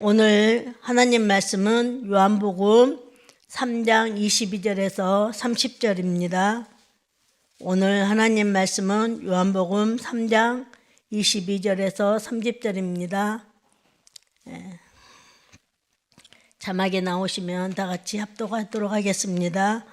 오늘 하나님 말씀은 요한복음 3장 22절에서 30절입니다. 오늘 하나님 말씀은 요한복음 3장 22절에서 30절입니다. 자막에 나오시면 다 같이 합독하도록 하겠습니다.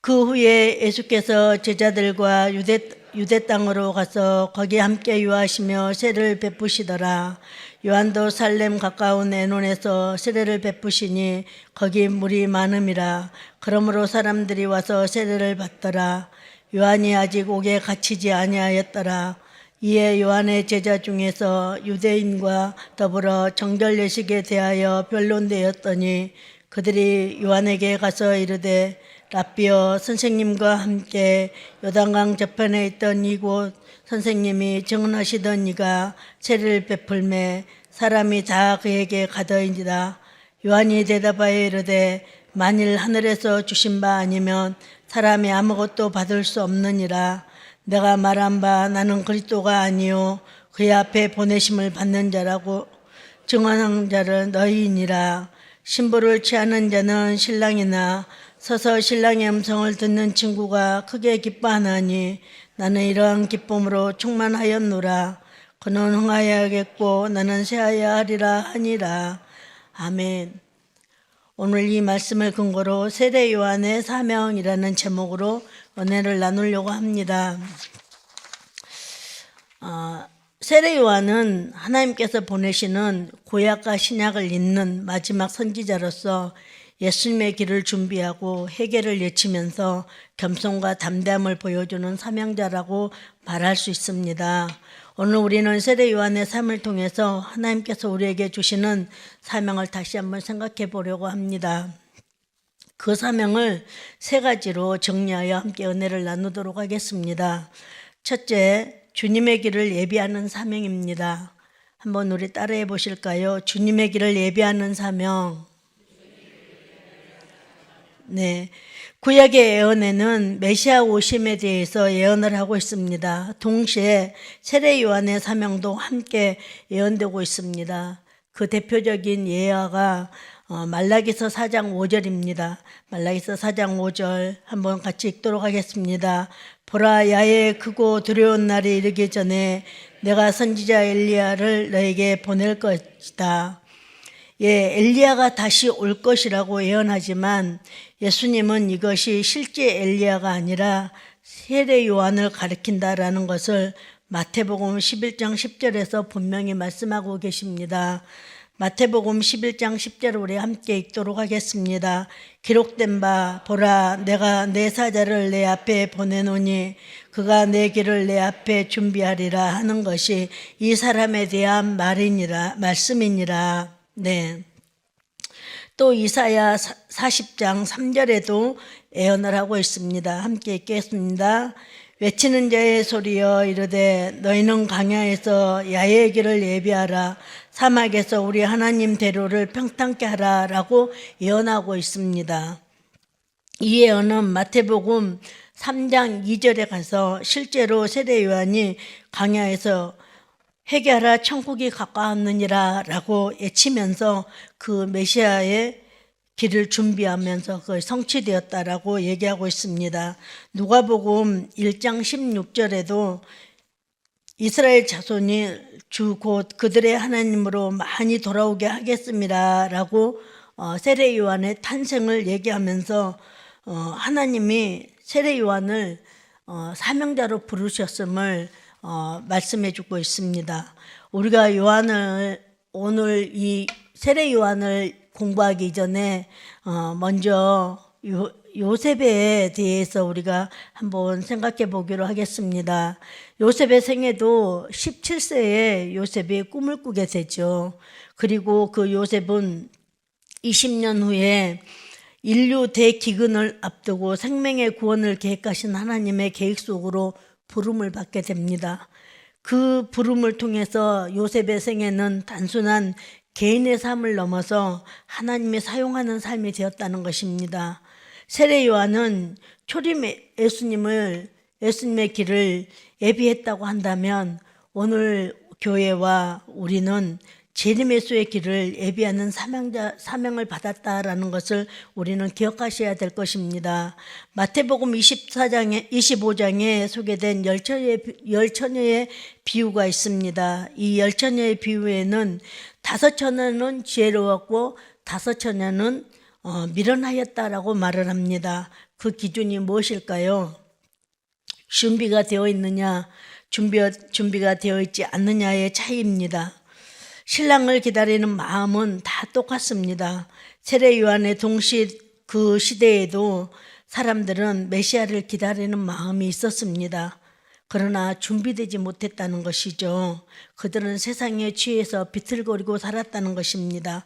그 후에 예수께서 제자들과 유대 땅으로 가서 거기 함께 유하시며 세례를 베푸시더라. 요한도 살렘 가까운 에논에서 세례를 베푸시니 거기 물이 많음이라. 그러므로 사람들이 와서 세례를 받더라. 요한이 아직 옥에 갇히지 아니하였더라. 이에 요한의 제자 중에서 유대인과 더불어 정결 예식에 대하여 변론되었더니 그들이 요한에게 가서 이르되 랍비여, 선생님과 함께 요단강 저편에 있던 이곳 선생님이 증언하시던 이가 세례를 베풀매 사람이 다 그에게 가더이니라. 요한이 대답하여 이르되 만일 하늘에서 주신 바 아니면 사람이 아무것도 받을 수 없느니라. 내가 말한 바 나는 그리스도가 아니요 그의 앞에 보내심을 받는 자라고 증언한 자는 너희이니라. 신부를 취하는 자는 신랑이나 서서 신랑의 음성을 듣는 친구가 크게 기뻐하나니 나는 이러한 기쁨으로 충만하였노라. 그는 흥하여야겠고 나는 쇠하여야 하리라 하니라. 아멘. 오늘 이 말씀을 근거로 세례 요한의 사명이라는 제목으로 은혜를 나누려고 합니다. 세례 요한은 하나님께서 보내시는 구약과 신약을 잇는 마지막 선지자로서 예수님의 길을 준비하고 회개를 외치면서 겸손과 담대함을 보여주는 사명자라고 말할 수 있습니다. 오늘 우리는 세례 요한의 삶을 통해서 하나님께서 우리에게 주시는 사명을 다시 한번 생각해 보려고 합니다. 그 사명을 세 가지로 정리하여 함께 은혜를 나누도록 하겠습니다. 첫째, 주님의 길을 예비하는 사명입니다. 한번 우리 따라해 보실까요? 주님의 길을 예비하는 사명. 네, 구약의 예언에는 메시아 오심에 대해서 예언을 하고 있습니다. 동시에 세례 요한의 사명도 함께 예언되고 있습니다. 그 대표적인 예화가 말라기서 4장 5절입니다. 말라기서 4장 5절 한번 같이 읽도록 하겠습니다. 보라, 야외에 크고 두려운 날이 이르기 전에 내가 선지자 엘리야를 너에게 보낼 것이다. 엘리야가 다시 올 것이라고 예언하지만 예수님은 이것이 실제 엘리야가 아니라 세례 요한을 가리킨다라는 것을 마태복음 11장 10절에서 분명히 말씀하고 계십니다. 마태복음 11장 10절 우리 함께 읽도록 하겠습니다. 기록된 바 보라, 내가 내 사자를 내 앞에 보내노니 그가 내 길을 내 앞에 준비하리라 하는 것이 이 사람에 대한 말씀이니라. 네. 또 이사야 40장 3절에도 예언을 하고 있습니다. 함께 읽겠습니다. 외치는 자의 소리여 이르되 너희는 광야에서 야외의 길을 예비하라. 사막에서 우리 하나님 대로를 평탄케 하라 라고 예언하고 있습니다. 이 예언은 마태복음 3장 2절에 가서 실제로 세례 요한이 광야에서 회개하라 천국이 가까웠느니라 라고 외치면서 그 메시아의 길을 준비하면서 그걸 성취되었다라고 얘기하고 있습니다. 누가복음 1장 16절에도 이스라엘 자손이 주 곧 그들의 하나님으로 많이 돌아오게 하겠습니다 라고 세례 요한의 탄생을 얘기하면서 하나님이 세례 요한을 사명자로 부르셨음을 말씀해 주고 있습니다. 우리가 오늘 이 세례 요한을 공부하기 전에 먼저 요셉에 대해서 우리가 한번 생각해 보기로 하겠습니다. 요셉의 생애도 17세에 요셉이 꿈을 꾸게 되죠. 그리고 그 요셉은 20년 후에 인류 대기근을 앞두고 생명의 구원을 계획하신 하나님의 계획 속으로 부름을 받게 됩니다. 그 부름을 통해서 요셉의 생애는 단순한 개인의 삶을 넘어서 하나님이 사용하는 삶이 되었다는 것입니다. 세례 요한은 초림 예수님의 길을 예비했다고 한다면 오늘 교회와 우리는 재림 예수의 길을 예비하는 사명을 받았다라는 것을 우리는 기억하셔야 될 것입니다. 마태복음 25장에 소개된 열 처녀의 비유가 있습니다. 이 열 처녀의 비유에는 5처녀는 지혜로웠고 5처녀는 미련하였다라고 말을 합니다. 그 기준이 무엇일까요? 준비가 되어 있느냐, 준비가 되어 있지 않느냐의 차이입니다. 신랑을 기다리는 마음은 다 똑같습니다. 세례 요한의 그 시대에도 사람들은 메시아를 기다리는 마음이 있었습니다. 그러나 준비되지 못했다는 것이죠. 그들은 세상에 취해서 비틀거리고 살았다는 것입니다.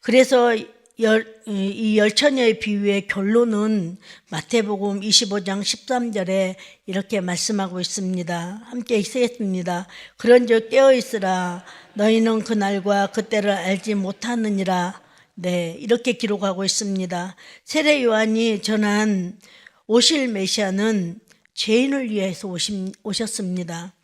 그래서 이 열처녀의 비유의 결론은 마태복음 25장 13절에 이렇게 말씀하고 있습니다. 함께 읽겠습니다. 그런즉 깨어있으라. 너희는 그날과 그때를 알지 못하느니라. 네, 이렇게 기록하고 있습니다. 세례 요한이 전한 오실 메시아는 죄인을 위해서 오셨습니다.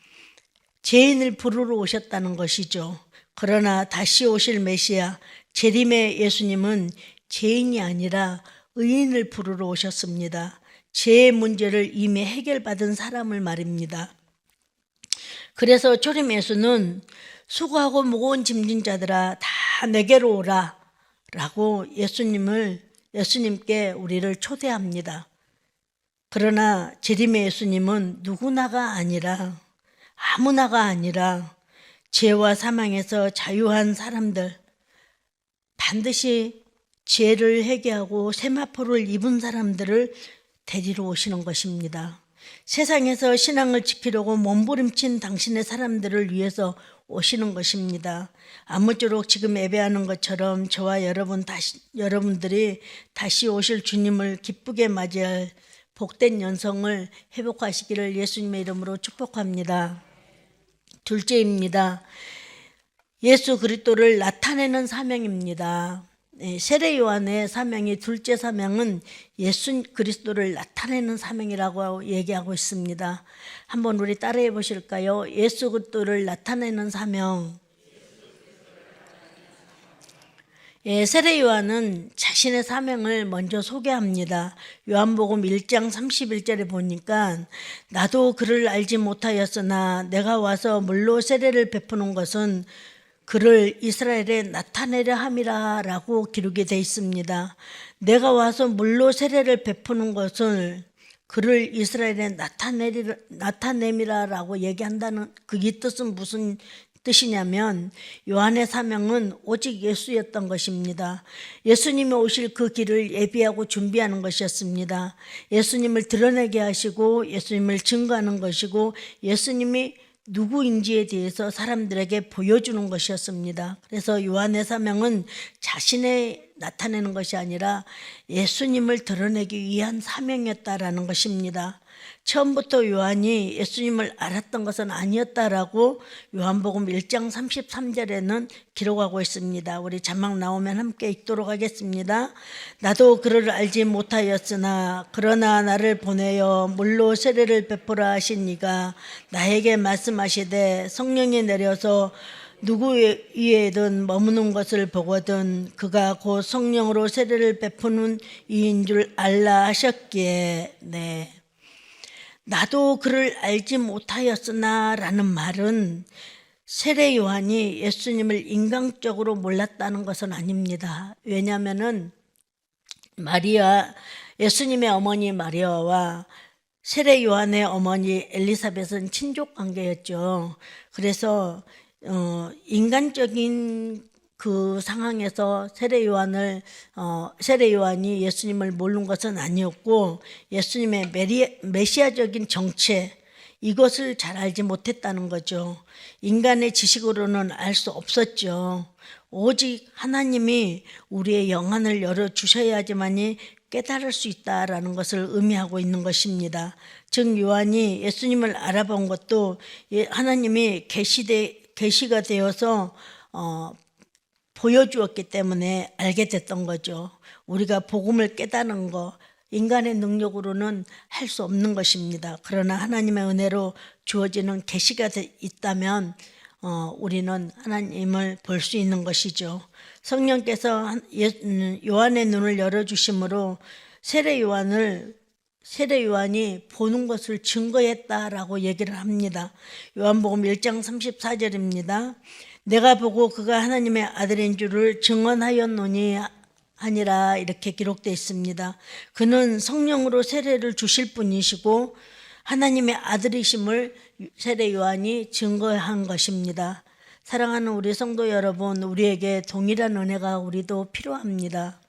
죄인을 부르러 오셨다는 것이죠. 그러나 다시 오실 메시아 재림의 예수님은 죄인이 아니라 의인을 부르러 오셨습니다. 죄의 문제를 이미 해결받은 사람을 말입니다. 그래서 초림 예수는 수고하고 무거운 짐진 자들아 다 내게로 오라 라고 예수님께 우리를 초대합니다. 그러나 재림의 예수님은 누구나가 아니라 아무나가 아니라 죄와 사망에서 자유한 사람들, 반드시 죄를 회개하고 세마포를 입은 사람들을 데리러 오시는 것입니다. 세상에서 신앙을 지키려고 몸부림친 당신의 사람들을 위해서 오시는 것입니다. 아무쪼록 지금 예배하는 것처럼 저와 여러분들이 다시 오실 주님을 기쁘게 맞이할 복된 연성을 회복하시기를 예수님의 이름으로 축복합니다. 둘째입니다. 예수 그리스도를 나타내는 사명입니다. 세례 요한의 사명이 둘째 사명은 예수 그리스도를 나타내는 사명이라고 얘기하고 있습니다. 한번 우리 따라해 보실까요? 예수 그리스도를 나타내는 사명. 세례 요한은 자신의 사명을 먼저 소개합니다. 요한복음 1장 31절에 보니까 나도 그를 알지 못하였으나 내가 와서 물로 세례를 베푸는 것은 그를 이스라엘에 나타내려 함이라 라고 기록이 되어 있습니다. 내가 와서 물로 세례를 베푸는 것을 그를 이스라엘에 나타내미라 라고 얘기한다는 이 뜻은 무슨 뜻이냐면 요한의 사명은 오직 예수였던 것입니다. 예수님이 오실 그 길을 예비하고 준비하는 것이었습니다. 예수님을 드러내게 하시고 예수님을 증거하는 것이고 예수님이 누구인지에 대해서 사람들에게 보여주는 것이었습니다. 그래서 요한의 사명은 자신의 나타내는 것이 아니라 예수님을 드러내기 위한 사명이었다라는 것입니다. 처음부터 요한이 예수님을 알았던 것은 아니었다라고 요한복음 1장 33절에는 기록하고 있습니다. 우리 자막 나오면 함께 읽도록 하겠습니다. 나도 그를 알지 못하였으나 그러나 나를 보내어 물로 세례를 베푸라 하신 이가 나에게 말씀하시되 성령이 내려서 누구 위에든 머무는 것을 보거든 그가 곧 성령으로 세례를 베푸는 이인 줄 알라 하셨기에 네. 나도 그를 알지 못하였으나 라는 말은 세례 요한이 예수님을 인간적으로 몰랐다는 것은 아닙니다. 왜냐하면은 예수님의 어머니 마리아와 세례 요한의 어머니 엘리사벳은 친족 관계였죠. 그래서 인간적인 그 상황에서 세례 요한이 예수님을 모르는 것은 아니었고 예수님의 메시아적인 정체 이것을 잘 알지 못했다는 거죠. 인간의 지식으로는 알 수 없었죠. 오직 하나님이 우리의 영안을 열어주셔야지만이 깨달을 수 있다라는 것을 의미하고 있는 것입니다. 즉 요한이 예수님을 알아본 것도 하나님이 계시가 되어서 보여주었기 때문에 알게 됐던 거죠. 우리가 복음을 깨닫는 거 인간의 능력으로는 할 수 없는 것입니다. 그러나 하나님의 은혜로 주어지는 계시가 있다면 우리는 하나님을 볼 수 있는 것이죠. 성령께서 요한의 눈을 열어주심으로 세례 요한이 보는 것을 증거했다라고 얘기를 합니다. 요한복음 1장 34절입니다. 내가 보고 그가 하나님의 아들인 줄을 증언하였노니 아니라 이렇게 기록되어 있습니다. 그는 성령으로 세례를 주실 분이시고 하나님의 아들이심을 세례 요한이 증거한 것입니다. 사랑하는 우리 성도 여러분, 우리에게 동일한 은혜가 우리도 필요합니다.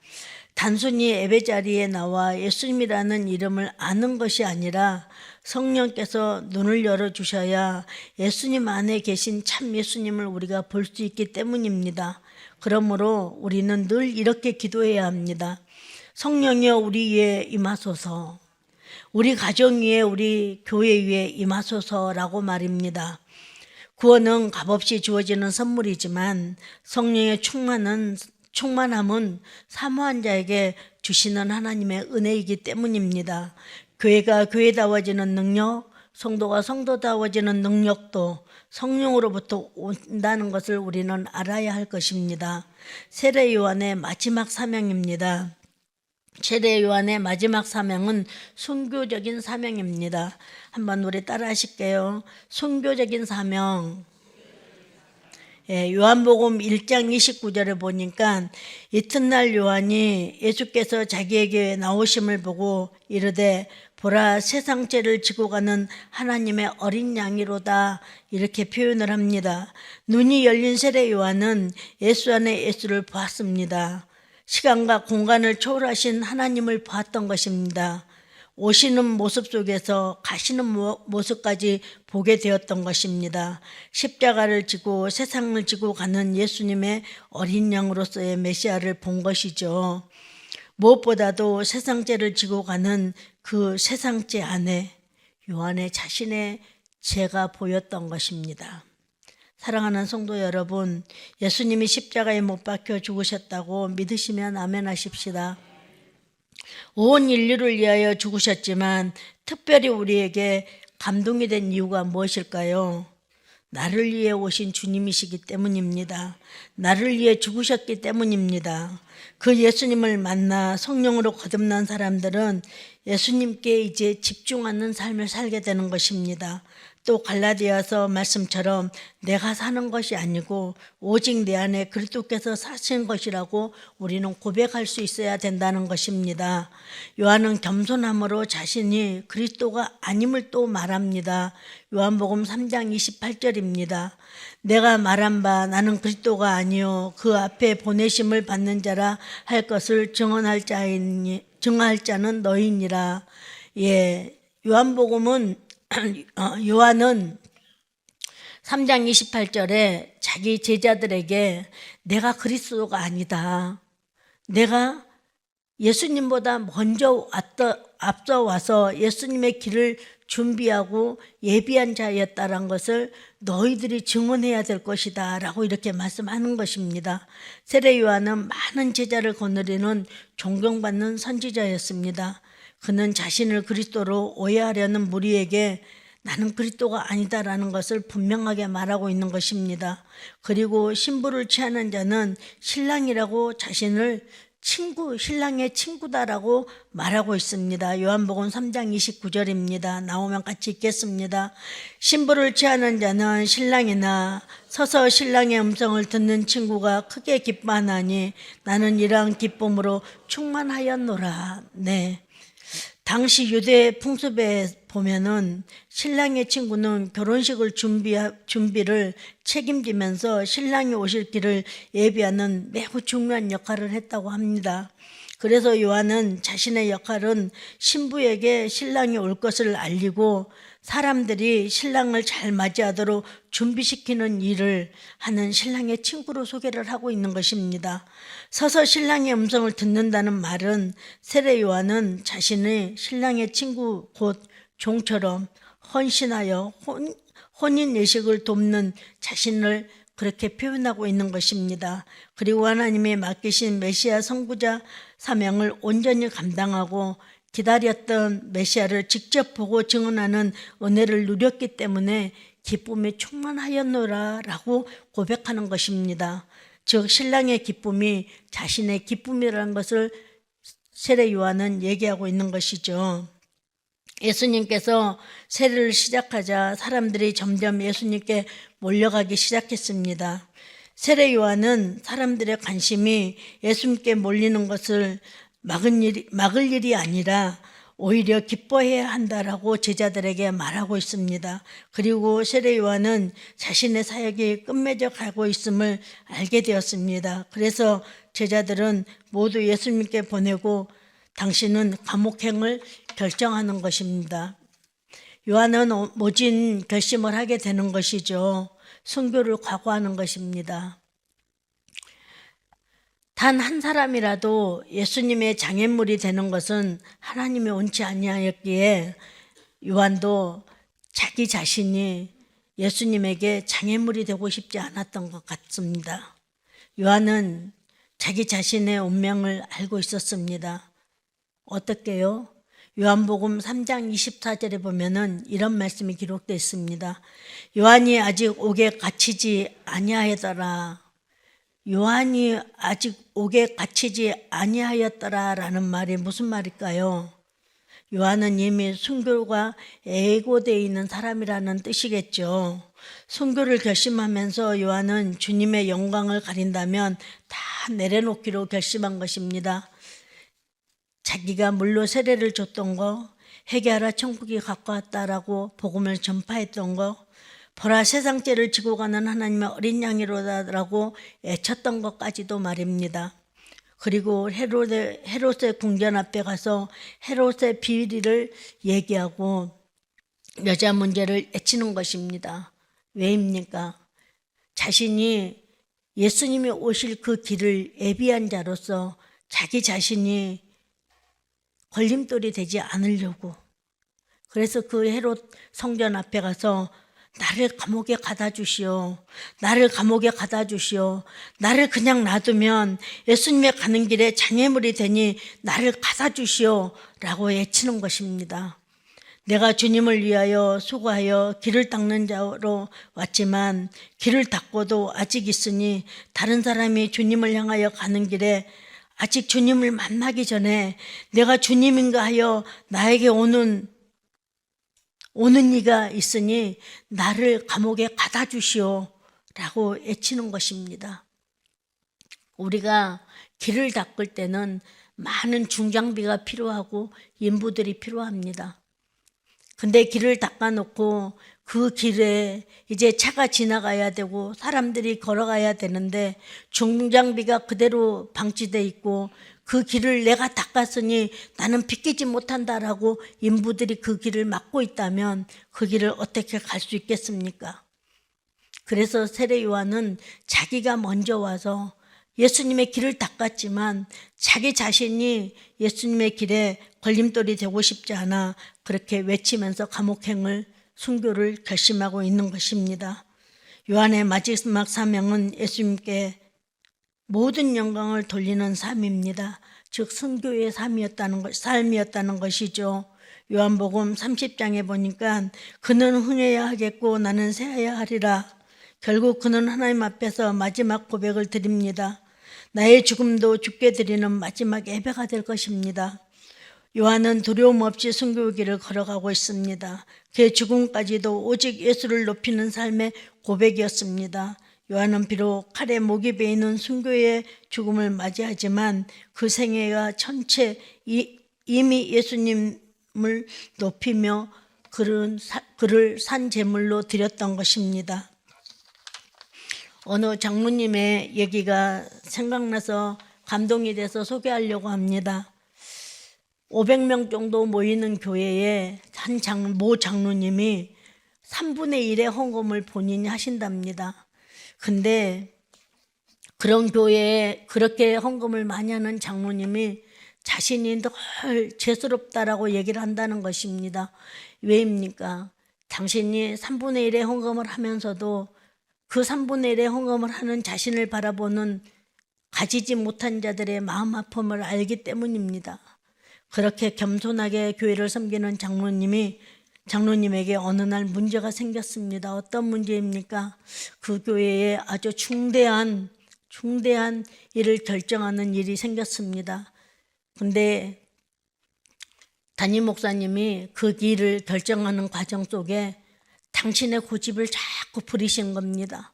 단순히 예배 자리에 나와 예수님이라는 이름을 아는 것이 아니라 성령께서 눈을 열어주셔야 예수님 안에 계신 참 예수님을 우리가 볼 수 있기 때문입니다. 그러므로 우리는 늘 이렇게 기도해야 합니다. 성령이여 우리 위에 임하소서, 우리 가정 위에 우리 교회 위에 임하소서라고 말입니다. 구원은 값없이 주어지는 선물이지만 성령의 충만함은 사모한 자에게 주시는 하나님의 은혜이기 때문입니다. 교회가 교회다워지는 능력, 성도가 성도다워지는 능력도 성령으로부터 온다는 것을 우리는 알아야 할 것입니다. 세례 요한의 마지막 사명입니다. 세례 요한의 마지막 사명은 선교적인 사명입니다. 한번 우리 따라 하실게요. 선교적인 사명. 요한복음 1장 29절에 보니까 이튿날 요한이 예수께서 자기에게 나오심을 보고 이르되 보라 세상 죄를 지고 가는 하나님의 어린 양이로다, 이렇게 표현을 합니다. 눈이 열린 세례 요한은 예수 안에 예수를 보았습니다. 시간과 공간을 초월하신 하나님을 보았던 것입니다. 오시는 모습 속에서 가시는 모습까지 보게 되었던 것입니다. 십자가를 지고 세상을 지고 가는 예수님의 어린 양으로서의 메시아를 본 것이죠. 무엇보다도 세상죄를 지고 가는 그 세상죄 안에 요한의 자신의 죄가 보였던 것입니다. 사랑하는 성도 여러분, 예수님이 십자가에 못 박혀 죽으셨다고 믿으시면 아멘 하십시다. 온 인류를 위하여 죽으셨지만 특별히 우리에게 감동이 된 이유가 무엇일까요? 나를 위해 오신 주님이시기 때문입니다. 나를 위해 죽으셨기 때문입니다. 그 예수님을 만나 성령으로 거듭난 사람들은 예수님께 이제 집중하는 삶을 살게 되는 것입니다. 또 갈라디아서 말씀처럼 내가 사는 것이 아니고 오직 내 안에 그리스도께서 사신 것이라고 우리는 고백할 수 있어야 된다는 것입니다. 요한은 겸손함으로 자신이 그리스도가 아님을 또 말합니다. 요한복음 3장 28절입니다. 내가 말한 바 나는 그리스도가 아니요 그 앞에 보내심을 받는 자라 할 것을 증언할 자는 너희니라. 요한은 3장 28절에 자기 제자들에게 내가 그리스도가 아니다, 내가 예수님보다 먼저 앞서 와서 예수님의 길을 준비하고 예비한 자였다는 것을 너희들이 증언해야 될 것이다 라고 이렇게 말씀하는 것입니다. 세례 요한은 많은 제자를 거느리는 존경받는 선지자였습니다. 그는 자신을 그리스도로 오해하려는 무리에게 나는 그리스도가 아니다라는 것을 분명하게 말하고 있는 것입니다. 그리고 신부를 취하는 자는 신랑이라고 자신을 신랑의 친구다라고 말하고 있습니다. 요한복음 3장 29절입니다. 나오면 같이 읽겠습니다. 신부를 취하는 자는 신랑이나 서서 신랑의 음성을 듣는 친구가 크게 기뻐하나니 나는 이러한 기쁨으로 충만하였노라. 네. 당시 유대 풍습에 보면은 신랑의 친구는 결혼식을 준비를 책임지면서 신랑이 오실 길을 예비하는 매우 중요한 역할을 했다고 합니다. 그래서 요한은 자신의 역할은 신부에게 신랑이 올 것을 알리고 사람들이 신랑을 잘 맞이하도록 준비시키는 일을 하는 신랑의 친구로 소개를 하고 있는 것입니다. 서서 신랑의 음성을 듣는다는 말은 세례 요한은 자신의 신랑의 친구 곧 종처럼 헌신하여 혼인 예식을 돕는 자신을 그렇게 표현하고 있는 것입니다. 그리고 하나님이 맡기신 메시아 선구자 사명을 온전히 감당하고 기다렸던 메시아를 직접 보고 증언하는 은혜를 누렸기 때문에 기쁨이 충만하였노라 라고 고백하는 것입니다. 즉 신랑의 기쁨이 자신의 기쁨이라는 것을 세례 요한은 얘기하고 있는 것이죠. 예수님께서 세례를 시작하자 사람들이 점점 예수님께 몰려가기 시작했습니다. 세례 요한은 사람들의 관심이 예수님께 몰리는 것을 막을 일이 아니라 오히려 기뻐해야 한다라고 제자들에게 말하고 있습니다. 그리고 세례 요한은 자신의 사역이 끝맺어 가고 있음을 알게 되었습니다. 그래서 제자들은 모두 예수님께 보내고 당신은 감옥행을 결정하는 것입니다. 요한은 모진 결심을 하게 되는 것이죠. 순교를 각오하는 것입니다. 단 한 사람이라도 예수님의 장애물이 되는 것은 하나님이 원치 아니하였기에 요한도 자기 자신이 예수님에게 장애물이 되고 싶지 않았던 것 같습니다. 요한은 자기 자신의 운명을 알고 있었습니다. 어떻게요? 요한복음 3장 24절에 보면은 이런 말씀이 기록되어 있습니다. 요한이 아직 옥에 갇히지 아니하였더라. 요한이 아직 옥에 갇히지 아니하였더라라는 말이 무슨 말일까요? 요한은 이미 순교가 애고되어 있는 사람이라는 뜻이겠죠. 순교를 결심하면서 요한은 주님의 영광을 가린다면 다 내려놓기로 결심한 것입니다. 자기가 물로 세례를 줬던 거, 회개하라 천국이 가까웠다라고 복음을 전파했던 거, 보라 세상 죄를 지고 가는 하나님의 어린 양이로다라고 애쳤던 것까지도 말입니다. 그리고 헤롯의 궁전 앞에 가서 헤롯의 비리를 얘기하고 여자 문제를 애치는 것입니다. 왜입니까? 자신이 예수님이 오실 그 길을 예비한 자로서 자기 자신이 걸림돌이 되지 않으려고. 그래서 그 헤롯 성전 앞에 가서 나를 감옥에 가다 주시오. 나를 감옥에 가다 주시오. 나를 그냥 놔두면 예수님의 가는 길에 장애물이 되니 나를 가다 주시오. 라고 외치는 것입니다. 내가 주님을 위하여 수고하여 길을 닦는 자로 왔지만 길을 닦고도 아직 있으니 다른 사람이 주님을 향하여 가는 길에 아직 주님을 만나기 전에 내가 주님인가 하여 나에게 오는 이가 있으니 나를 감옥에 가다 주시오 라고 외치는 것입니다. 우리가 길을 닦을 때는 많은 중장비가 필요하고 인부들이 필요합니다. 근데 길을 닦아놓고 그 길에 이제 차가 지나가야 되고 사람들이 걸어가야 되는데 중장비가 그대로 방치되어 있고 그 길을 내가 닦았으니 나는 비키지 못한다라고 인부들이 그 길을 막고 있다면 그 길을 어떻게 갈 수 있겠습니까? 그래서 세례 요한은 자기가 먼저 와서 예수님의 길을 닦았지만 자기 자신이 예수님의 길에 걸림돌이 되고 싶지 않아 그렇게 외치면서 감옥행을 순교를 결심하고 있는 것입니다. 요한의 마지막 사명은 예수님께 모든 영광을 돌리는 삶입니다. 즉 순교의 삶이었다는 것이죠. 요한복음 30장에 보니까 그는 흥해야 하겠고 나는 새해야 하리라. 결국 그는 하나님 앞에서 마지막 고백을 드립니다. 나의 죽음도 죽게 드리는 마지막 예배가 될 것입니다. 요한은 두려움 없이 순교의 길을 걸어가고 있습니다. 그의 죽음까지도 오직 예수를 높이는 삶의 고백이었습니다. 요한은 비록 칼에 목이 베이는 순교의 죽음을 맞이하지만 그 생애가 전체 이미 예수님을 높이며 그를 산 제물로 드렸던 것입니다. 어느 장로님의 얘기가 생각나서 감동이 돼서 소개하려고 합니다. 500명 정도 모이는 교회에 모 장로님이 3분의 1의 헌금을 본인이 하신답니다. 근데 그런 교회에 그렇게 헌금을 많이 하는 장로님이 자신이 늘 죄스럽다라고 얘기를 한다는 것입니다. 왜입니까? 당신이 3분의 1의 헌금을 하면서도 그 3분의 1의 헌금을 하는 자신을 바라보는 가지지 못한 자들의 마음 아픔을 알기 때문입니다. 그렇게 겸손하게 교회를 섬기는 장로님이 장로님에게 어느 날 문제가 생겼습니다. 어떤 문제입니까? 그 교회에 아주 중대한 일을 결정하는 일이 생겼습니다. 근데 담임 목사님이 그 일을 결정하는 과정 속에 당신의 고집을 자꾸 부리신 겁니다.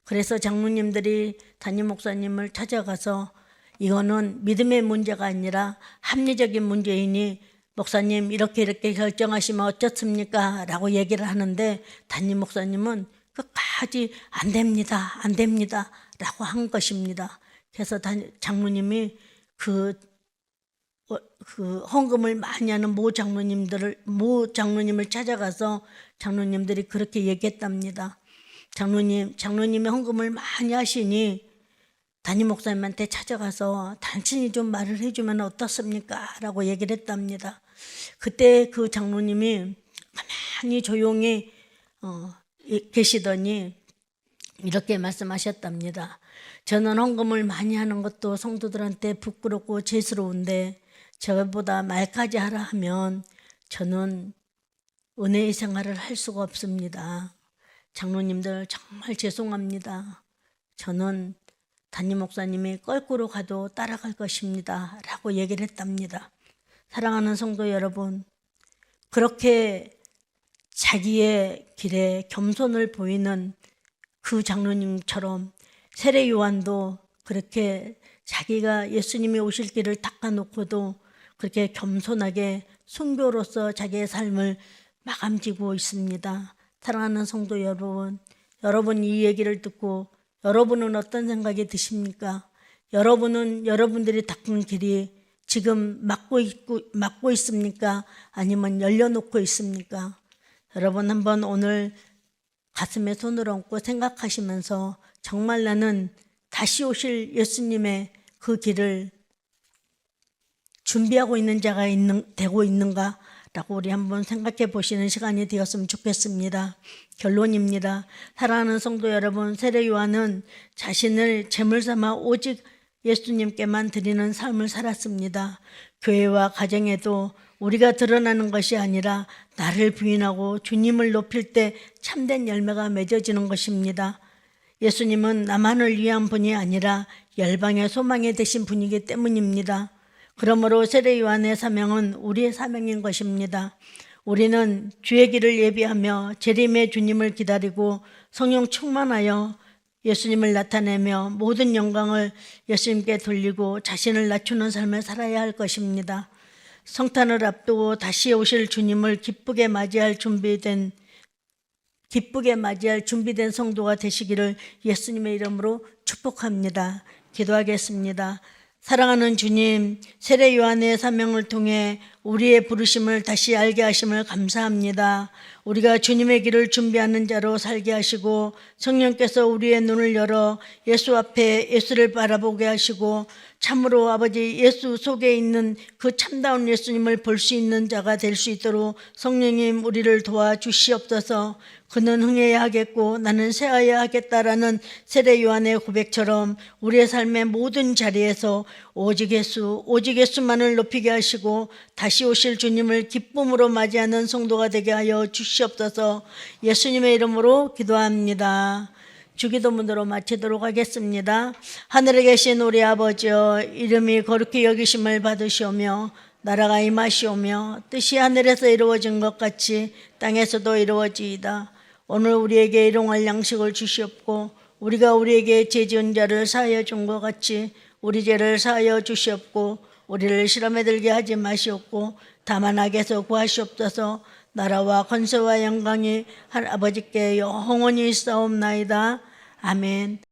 그래서 장로님들이 담임 목사님을 찾아가서 이거는 믿음의 문제가 아니라 합리적인 문제이니 목사님 이렇게 결정하시면 어떻습니까? 라고 얘기를 하는데 담임 목사님은 끝까지 안 됩니다 라고 한 것입니다. 그래서 장로님이 그 헌금을 많이 하는 모 장로님을 찾아가서 장로님들이 그렇게 얘기했답니다. 장로님이 헌금을 많이 하시니 담임 목사님한테 찾아가서 당신이 좀 말을 해주면 어떻습니까? 라고 얘기를 했답니다. 그때 그 장로님이 가만히 조용히 계시더니 이렇게 말씀하셨답니다. 저는 헌금을 많이 하는 것도 성도들한테 부끄럽고 죄스러운데 저보다 말까지 하라 하면 저는 은혜의 생활을 할 수가 없습니다. 장로님들 정말 죄송합니다. 저는 담임 목사님이 거꾸로 가도 따라갈 것입니다. 라고 얘기를 했답니다. 사랑하는 성도 여러분, 그렇게 자기의 길에 겸손을 보이는 그 장로님처럼 세례 요한도 그렇게 자기가 예수님이 오실 길을 닦아놓고도 그렇게 겸손하게 순교로서 자기의 삶을 마감지고 있습니다. 사랑하는 성도 여러분 이 얘기를 듣고 여러분은 어떤 생각이 드십니까? 여러분은 여러분들이 닦은 길이 지금 막고 있습니까? 아니면 열려놓고 있습니까? 여러분 한번 오늘 가슴에 손을 얹고 생각하시면서 정말 나는 다시 오실 예수님의 그 길을 준비하고 있는 자가 되고 있는가? 라고 우리 한번 생각해 보시는 시간이 되었으면 좋겠습니다. 결론입니다. 사랑하는 성도 여러분, 세례 요한은 자신을 제물 삼아 오직 예수님께만 드리는 삶을 살았습니다. 교회와 가정에도 우리가 드러나는 것이 아니라 나를 부인하고 주님을 높일 때 참된 열매가 맺어지는 것입니다. 예수님은 나만을 위한 분이 아니라 열방의 소망이 되신 분이기 때문입니다. 그러므로 세례 요한의 사명은 우리의 사명인 것입니다. 우리는 주의 길을 예비하며 재림의 주님을 기다리고 성령 충만하여 예수님을 나타내며 모든 영광을 예수님께 돌리고 자신을 낮추는 삶을 살아야 할 것입니다. 성탄을 앞두고 다시 오실 주님을 기쁘게 맞이할 준비된 성도가 되시기를 예수님의 이름으로 축복합니다. 기도하겠습니다. 사랑하는 주님, 세례 요한의 사명을 통해 우리의 부르심을 다시 알게 하심을 감사합니다. 우리가 주님의 길을 준비하는 자로 살게 하시고 성령께서 우리의 눈을 열어 예수 앞에 예수를 바라보게 하시고 참으로 아버지 예수 속에 있는 그 참다운 예수님을 볼 수 있는 자가 될 수 있도록 성령님 우리를 도와주시옵소서. 그는 흥해야 하겠고 나는 쇠하여야 하겠다라는 세례 요한의 고백처럼 우리의 삶의 모든 자리에서 오직 예수만을 높이게 하시고 다시 오실 주님을 기쁨으로 맞이하는 성도가 되게 하여 주시옵소서. 예수님의 이름으로 기도합니다. 주기도문으로 마치도록 하겠습니다. 하늘에 계신 우리 아버지여, 이름이 거룩히 여기심을 받으시오며 나라가 임하시오며 뜻이 하늘에서 이루어진 것 같이 땅에서도 이루어지이다. 오늘 우리에게 일용할 양식을 주시옵고 우리가 우리에게 죄 지은 자를 사하여 준 것 같이 우리 죄를 사하여 주시옵고 우리를 시험에 들게 하지 마시옵고 다만 악에서 구하시옵소서. 나라와 권세와 영광이 한 아버지께 영원히 있사옵나이다. 아멘.